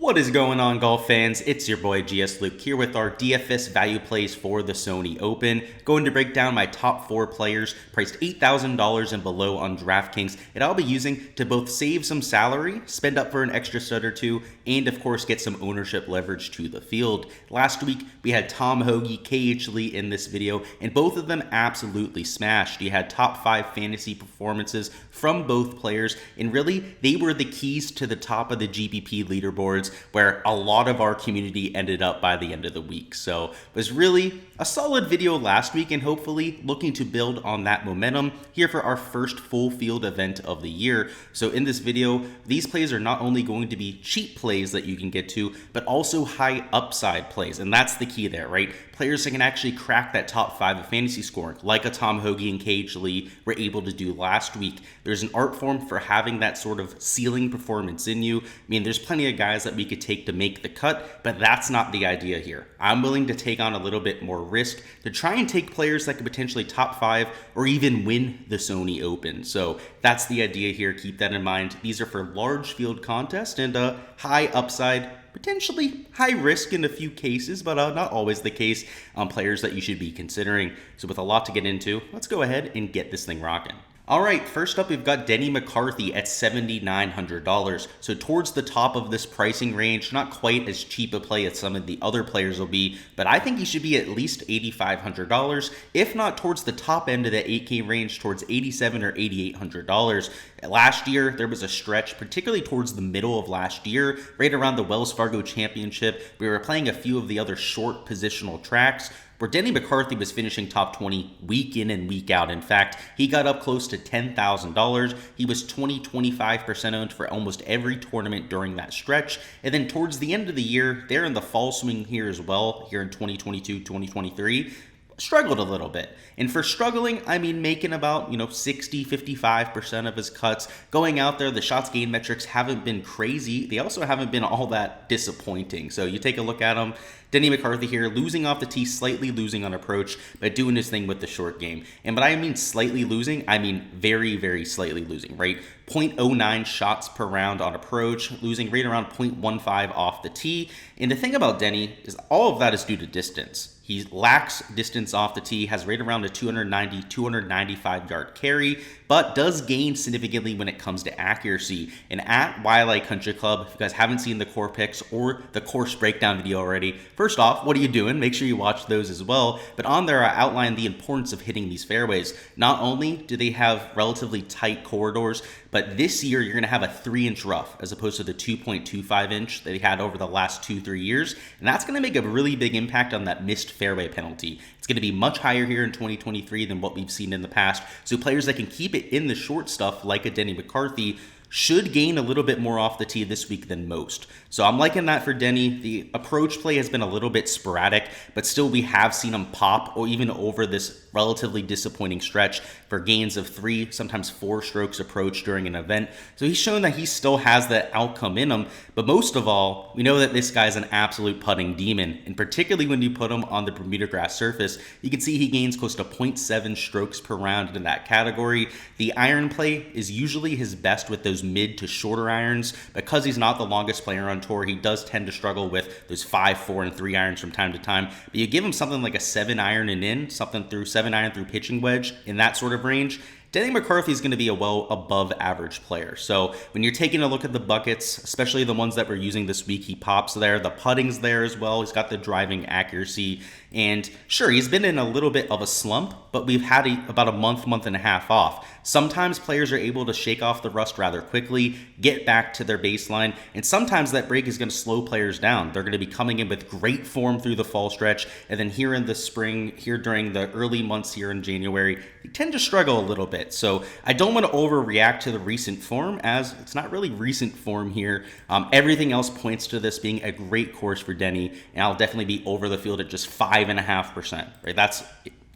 What is going on, golf fans? It's your boy Gsluke here with our DFS value plays for the Sony Open. Going to break down my top 4 players priced $8,000 and below on Draftkings, and I'll be using to both save some salary, spend up for an extra stud or two, and of course get some ownership leverage to the field. Last week we had Tom Hoge, Gsluke in this video, and both of them absolutely smashed. You had top 5 fantasy performances from both players, and really they were the keys to the top of the GPP leaderboards, where a lot of our community ended up by the end of the week. So it was really a solid video last week, and hopefully looking to build on that momentum here for our first full field event of the year. So in this video, these plays are not only going to be cheap plays that you can get to, but also high upside plays. And that's the key there, right? Players that can actually crack that top 5 of fantasy scoring, like a Tom Hoge and Gsluke were able to do last week. There's an art form for having that sort of ceiling performance in you. I mean, there's plenty of guys that we could take to make the cut, but that's not the idea here. I'm willing to take on a little bit more risk to try and take players that could potentially top 5 or even win the Sony Open. So that's the idea here. Keep that in mind. These are for large field contests and high upside, potentially high risk in a few cases, but not always the case on players that you should be considering. So with a lot to get into, let's go ahead and get this thing rocking. All right, first up, we've got Denny McCarthy at $7,900. So towards the top of this pricing range, not quite as cheap a play as some of the other players will be, but I think he should be at least $8,500, if not towards the top end of the 8K range, towards $8,700 or $8,800. Last year, there was a stretch, particularly towards the middle of last year, right around the Wells Fargo Championship. We were playing a few of the other short positional tracks, where Denny McCarthy was finishing top 20 week in and week out. In fact, he got up close to $10,000. He was 20-25% owned for almost every tournament during that stretch. And then towards the end of the year, they're in the fall swing here as well, here in 2022, 2023. Struggled a little bit. And for struggling, I mean making about, 60-55% of his cuts. Going out there, the shots gained metrics haven't been crazy. They also haven't been all that disappointing. So you take a look at him. Denny McCarthy here, losing off the tee, slightly losing on approach, but doing his thing with the short game. And by I mean slightly losing, I mean very, very slightly losing, right? 0.09 shots per round on approach, losing right around 0.15 off the tee. And the thing about Denny is all of that is due to distance. He lacks distance off the tee, has right around a 290, 295 yard carry, but does gain significantly when it comes to accuracy. And at Waialae Country Club, if you guys haven't seen the core picks or the course breakdown video already, first off, what are you doing? Make sure you watch those as well. But on there, I outline the importance of hitting these fairways. Not only do they have relatively tight corridors, but this year you're going to have a 3-inch rough as opposed to the 2.25 inch that he had over the last 2-3 years. And that's going to make a really big impact on that missed fairway penalty. It's going to be much higher here in 2023 than what we've seen in the past. So players that can keep it in the short stuff, like a Denny McCarthy, should gain a little bit more off the tee this week than most. So I'm liking that for Denny. The approach play has been a little bit sporadic, but still we have seen him pop or even over this relatively disappointing stretch for gains of 3, sometimes 4 strokes approach during an event. So he's shown that he still has that outcome in him. But most of all, we know that this guy's an absolute putting demon. And particularly when you put him on the Bermuda grass surface, you can see he gains close to 0.7 strokes per round in that category. The iron play is usually his best with those mid to shorter irons. Because he's not the longest player on tour, he does tend to struggle with those 5, 4, and 3 irons from time to time. But you give him something like a 7 iron and in, something through 7 iron through pitching wedge in that sort of range, Denny McCarthy is going to be a well above average player. So when you're taking a look at the buckets, especially the ones that we're using this week, he pops there. The putting's there as well. He's got the driving accuracy. And sure, he's been in a little bit of a slump, but we've had about a month and a half off. Sometimes players are able to shake off the rust rather quickly, get back to their baseline, and sometimes that break is going to slow players down. They're going to be coming in with great form through the fall stretch, and then here in the spring, here during the early months here in January, they tend to struggle a little bit. So I don't want to overreact to the recent form, as it's not really recent form here. Everything else points to this being a great course for Denny, and I'll definitely be over the field at just 5.5%. Right? That's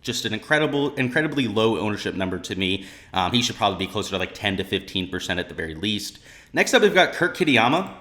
just an incredibly low ownership number to me. He should probably be closer to like 10 to 15% at the very least. Next up, we've got Kitayama.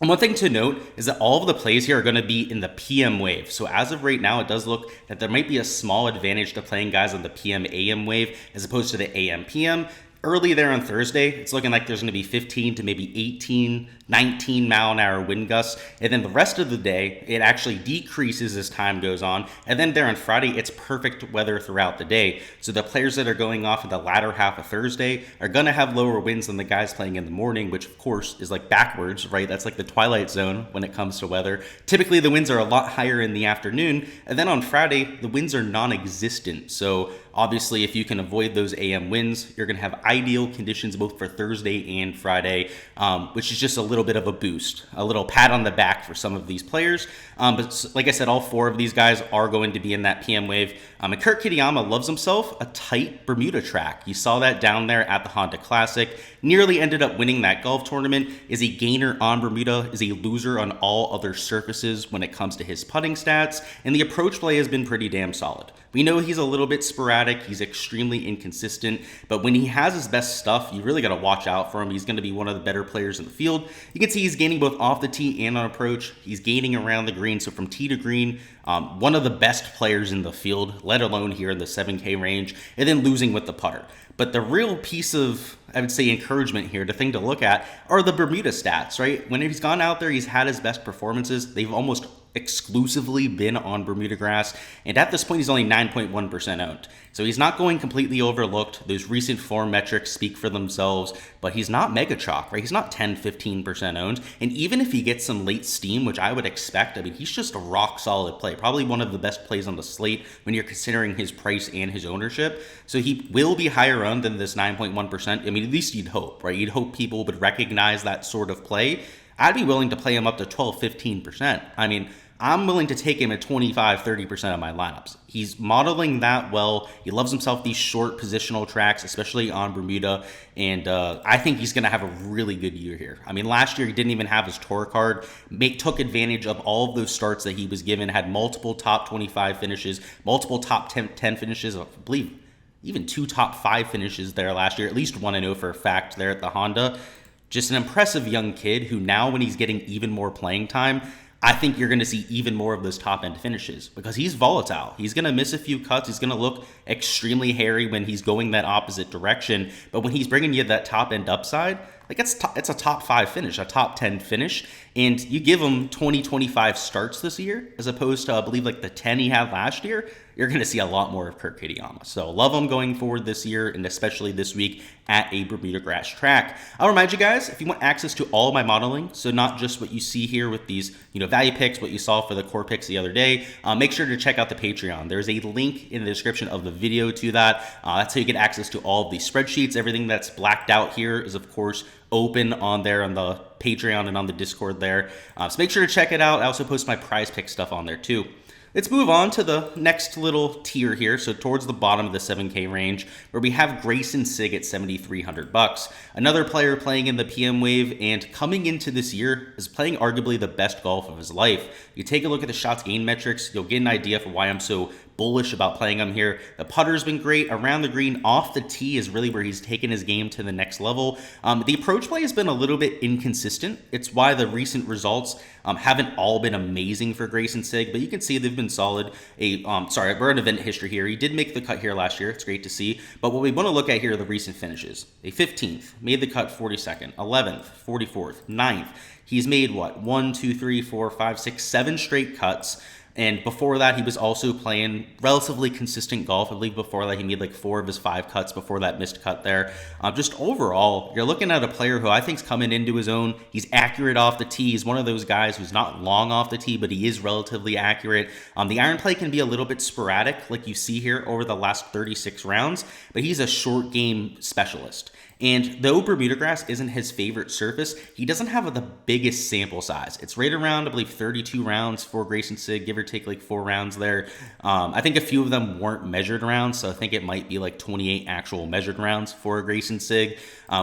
And one thing to note is that all of the plays here are going to be in the PM wave. So as of right now, it does look that there might be a small advantage to playing guys on the PM AM wave as opposed to the AM PM. Early there on Thursday, it's looking like there's going to be 15 to maybe 18, 19 mile an hour wind gusts. And then the rest of the day, it actually decreases as time goes on. And then there on Friday, it's perfect weather throughout the day. So the players that are going off in the latter half of Thursday are going to have lower winds than the guys playing in the morning, which of course is like backwards, right? That's like the twilight zone when it comes to weather. Typically the winds are a lot higher in the afternoon. And then on Friday, the winds are non-existent. So obviously, if you can avoid those AM winds, you're going to have ideal conditions both for Thursday and Friday, which is just a little bit of a boost, a little pat on the back for some of these players. But like I said, all four of these guys are going to be in that PM wave. And Kurt Kitayama loves himself a tight Bermuda track. You saw that down there at the Honda Classic. Nearly ended up winning that golf tournament. Is a gainer on Bermuda, is a loser on all other surfaces when it comes to his putting stats. And the approach play has been pretty damn solid. We know he's a little bit sporadic, he's extremely inconsistent, but when he has his best stuff, you really got to watch out for him. He's going to be one of the better players in the field. You can see he's gaining both off the tee and on approach. He's gaining around the green, so from tee to green, one of the best players in the field, let alone here in the 7K range, and then losing with the putter. But the real piece of, I would say, encouragement here, the thing to look at, are the Bermuda stats, right? When he's gone out there, he's had his best performances. They've almost exclusively been on Bermuda grass, and at this point he's only 9.1% owned. So he's not going completely overlooked. Those recent form metrics speak for themselves, but he's not mega chalk, right? He's not 10-15% owned, and even if he gets some late steam, which I would expect, I mean, he's just a rock solid play, probably one of the best plays on the slate when you're considering his price and his ownership. So he will be higher owned than this 9.1%. I mean, at least you'd hope, right? You'd hope people would recognize that sort of play. I'd be willing to play him up to 12-15%. I mean, I'm willing to take him at 25-30% of my lineups. He's modeling that well. He loves himself these short positional tracks, especially on Bermuda, and I think he's going to have a really good year here. I mean, last year he didn't even have his tour card. Took advantage of all of those starts that he was given, had multiple top 25 finishes, multiple top 10 finishes, I believe even 2 top 5 finishes there last year, at least one I know for a fact there at the Honda. Just an impressive young kid who now, when he's getting even more playing time, I think you're going to see even more of those top-end finishes because he's volatile. He's going to miss a few cuts. He's going to look extremely hairy when he's going that opposite direction. But when he's bringing you that top-end upside, like it's a top 5 finish, a top 10 finish. And you give him 20-25 starts this year as opposed to, I believe, like the 10 he had last year, you're going to see a lot more of Kurt Kitayama. So love him going forward this year and especially this week at a Bermuda grass track. I'll remind you guys, if you want access to all of my modeling, so not just what you see here with these, value picks, what you saw for the core picks the other day, make sure to check out the Patreon. There's a link in the description of the video to that. That's how you get access to all of these spreadsheets. Everything that's blacked out here is, of course, open on there on the Patreon and on the Discord there. So make sure to check it out. I also post my prize pick stuff on there too. Let's move on to the next little tier here. So towards the bottom of the 7K range, where we have Grayson Sig at $7,300. Another player playing in the PM wave and coming into this year is playing arguably the best golf of his life. You take a look at the shots gained metrics, you'll get an idea for why I'm so bullish about playing him here. The putter's been great. Around the green, off the tee is really where he's taken his game to the next level. The approach play has been a little bit inconsistent. It's why the recent results haven't all been amazing for Grayson Sig, but you can see they've been solid. We're in event history here. He did make the cut here last year. It's great to see. But what we want to look at here are the recent finishes. A 15th, made the cut 42nd, 11th, 44th, 9th. He's made what? 1, 2, 3, 4, 5, 6, 7 straight cuts. And before that, he was also playing relatively consistent golf. I believe before that, he made like 4 of his 5 cuts before that missed cut there. Just overall, you're looking at a player who I think is coming into his own. He's accurate off the tee. He's one of those guys who's not long off the tee, but he is relatively accurate. The iron play can be a little bit sporadic, like you see here over the last 36 rounds, but he's a short game specialist. And though Bermuda grass isn't his favorite surface, he doesn't have the biggest sample size. It's right around, I believe, 32 rounds for Grayson Sig, give or take like 4 rounds there. I think a few of them weren't measured rounds, so I think it might be like 28 actual measured rounds for Grayson Sig,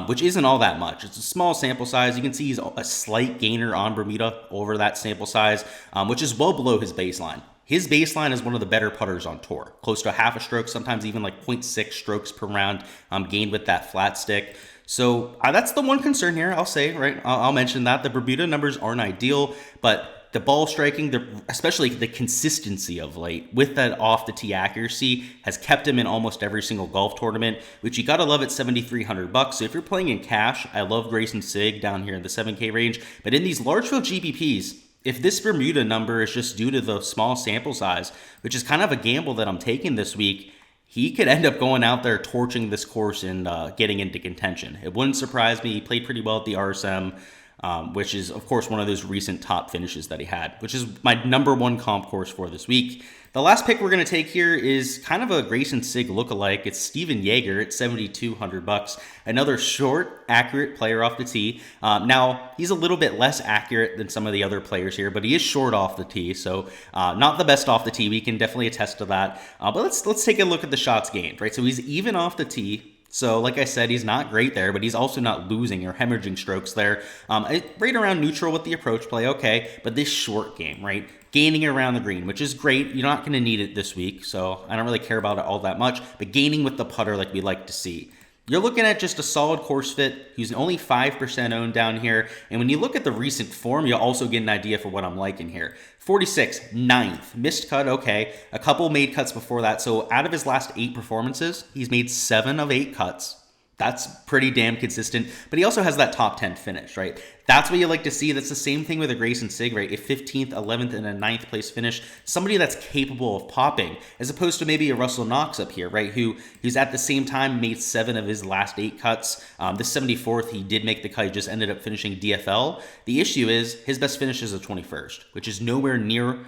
which isn't all that much. It's a small sample size. You can see he's a slight gainer on Bermuda over that sample size, which is well below his baseline. His baseline is one of the better putters on tour, close to a half a stroke, sometimes even like 0.6 strokes per round gained with that flat stick. So that's the one concern here, I'll say, right? I'll mention that. The Bermuda numbers aren't ideal, but the ball striking, especially the consistency of late with that off the tee accuracy has kept him in almost every single golf tournament, which you gotta love at $7,300. So if you're playing in cash, I love Grayson Sig down here in the 7K range. But in these large field GPPs, if this Bermuda number is just due to the small sample size, which is kind of a gamble that I'm taking this week, he could end up going out there torching this course and getting into contention. It wouldn't surprise me. He played pretty well at the RSM, which is, of course, one of those recent top finishes that he had, which is my #1 comp course for this week. The last pick we're going to take here is kind of a Grayson Sig lookalike. It's Steven Yeager at $7,200. Another short, accurate player off the tee. Now, he's a little bit less accurate than some of the other players here, but he is short off the tee, so not the best off the tee. We can definitely attest to that. But let's take a look at the shots gained, right? So he's even off the tee. So like I said, he's not great there, but he's also not losing or hemorrhaging strokes there. Right around neutral with the approach play, okay. But this short game, right? Gaining around the green, which is great. You're not going to need it this week, so I don't really care about it all that much. But gaining with the putter like we like to see. You're looking at just a solid course fit. He's only 5% owned down here. And when you look at the recent form, you'll also get an idea for what I'm liking here. 46, 9th, missed cut, okay. A couple made cuts before that. So out of his last 8 performances, he's made 7 of 8 cuts. That's pretty damn consistent, but he also has that top 10 finish, right? That's what you like to see. That's the same thing with a Grayson Sig, right? A 15th, 11th, and a 9th place finish. Somebody that's capable of popping, as opposed to maybe a Russell Knox up here, right? Who's at the same time made 7 of his last 8 cuts. The 74th, he did make the cut. He just ended up finishing DFL. The issue is his best finish is a 21st, which is nowhere near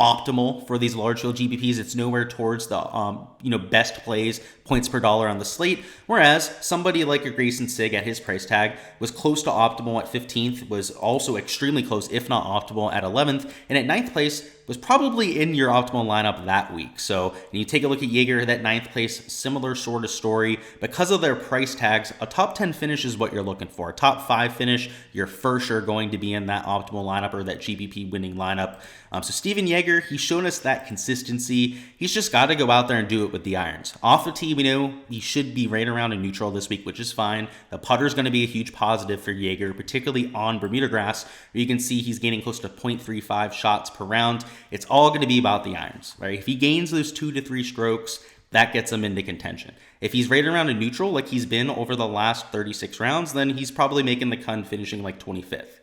optimal for these large field GPPs. It's nowhere towards the best plays, points per dollar on the slate. Whereas somebody like a Grayson Sig at his price tag was close to optimal at 15th, was also extremely close, if not optimal, at 11th, and at 9th place was probably in your optimal lineup that week. So when you take a look at Yeager, that 9th place, similar sort of story. Because of their price tags, a top 10 finish is what you're looking for. A top 5 finish, you're for sure going to be in that optimal lineup or that GPP winning lineup. So Steven Yeager, he's shown us that consistency. He's just got to go out there and do it with the irons. Off the tee, we know he should be right around a neutral this week, which is fine. The putter is going to be a huge positive for Yeager, particularly on Bermuda grass, where you can see he's gaining close to 0.35 shots per round. It's all going to be about the irons, right? If he gains those 2 to 3 strokes, that gets him into contention. If he's right around a neutral like he's been over the last 36 rounds, then he's probably making the cut, finishing like 25th,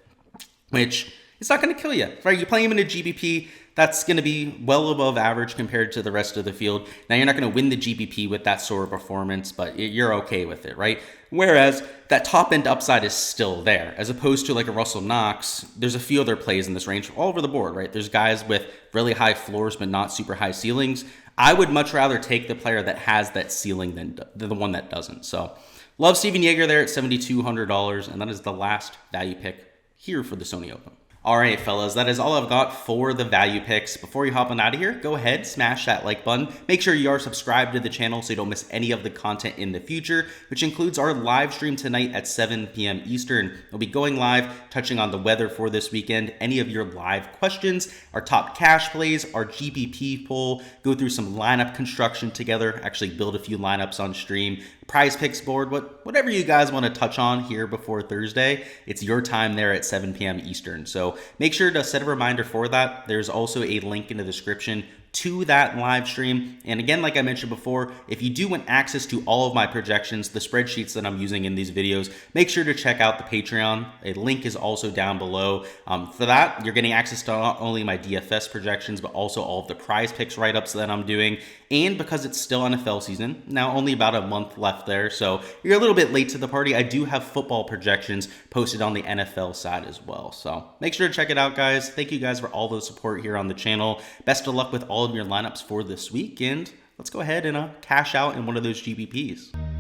which it's not going to kill you, right? You play him in a GPP, that's going to be well above average compared to the rest of the field. Now, you're not going to win the GPP with that sort of performance, but you're okay with it, right? Whereas that top end upside is still there, as opposed to like a Russell Knox. There's a few other plays in this range all over the board, right? There's guys with really high floors, but not super high ceilings. I would much rather take the player that has that ceiling than the one that doesn't. So love Steven Yeager there at $7,200, and that is the last value pick here for the Sony Open. All right, fellas, that is all I've got for the value picks. Before you hop on out of here, go ahead, smash that like button. Make sure you are subscribed to the channel so you don't miss any of the content in the future, which includes our live stream tonight at 7 p.m. Eastern. We'll be going live, touching on the weather for this weekend, any of your live questions, our top cash plays, our GPP poll, go through some lineup construction together, actually build a few lineups on stream, prize picks board, whatever you guys want to touch on here before Thursday. It's your time there at 7 p.m. Eastern. So make sure to set a reminder for that. There's also a link in the description to that live stream. And again, like I mentioned before, if you do want access to all of my projections, the spreadsheets that I'm using in these videos, make sure to check out the Patreon. A link is also down below. For that, you're getting access to not only my DFS projections, but also all of the prize picks write-ups that I'm doing. And because it's still NFL season, now only about a month left there, so you're a little bit late to the party, I do have football projections posted on the NFL side as well. So make sure to check it out, guys. Thank you guys for all the support here on the channel. Best of luck with all of your lineups for this week, and let's go ahead and cash out in one of those GPPs.